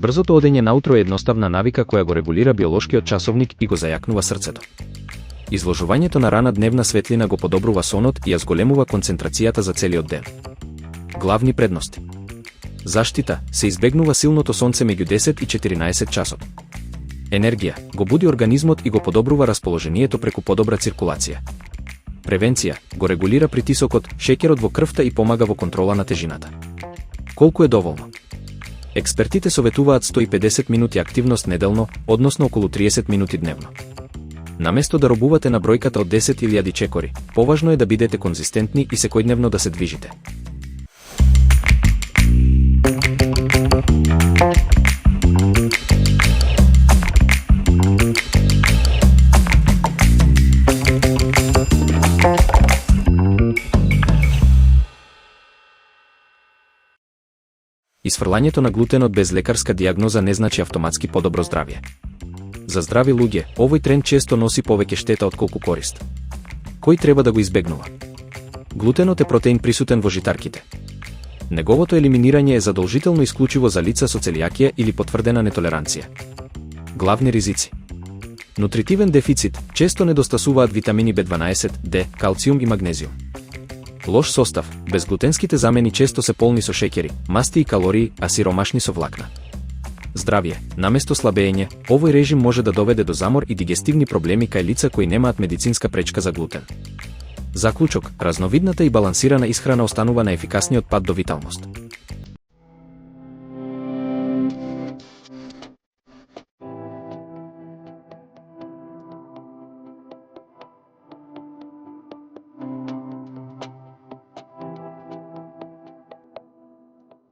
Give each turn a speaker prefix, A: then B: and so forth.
A: Брзото одење наутро е едноставна навика која го регулира биолошкиот часовник и го зајакнува срцето. Изложувањето на рана дневна светлина го подобрува сонот и ја зголемува концентрацијата за целиот ден. Главни предности. Заштита, се избегнува силното сонце меѓу 10 и 14 часот. Енергија, го буди организмот и го подобрува расположението преку подобра циркулација. Превенција, го регулира притисокот, шеќерот во крвта и помага во контрола на тежината. Колку е доволно? Експертите советуваат 150 минути активност неделно, односно околу 30 минути дневно. Наместо да робувате на бројката од 10.000 чекори, поважно е да бидете конзистентни и секојдневно да се движите. Исфрлањето на глутенот без лекарска дијагноза не значи автоматски подобро здравје. За здрави луѓе, овој тренд често носи повеќе штета отколку корист. Кој треба да го избегнува? Глутенот е протеин присутен во житарките. Неговото елиминирање е задолжително исклучиво за лица со целијакија или потврдена нетолеранција. Главни ризици. Нутритивен дефицит, често недостасуваат витамини B12, D, калциум и магнезиум. Лош состав, безглутенските замени често се полни со шеќери, масти и калории, а сиромашни со влакна. Здравје, наместо слабење, овој режим може да доведе до замор и дигестивни проблеми кај лица кои немаат медицинска пречка за глутен. Заклучок, разновидната и балансирана исхрана останува најефикасниот пат до виталност.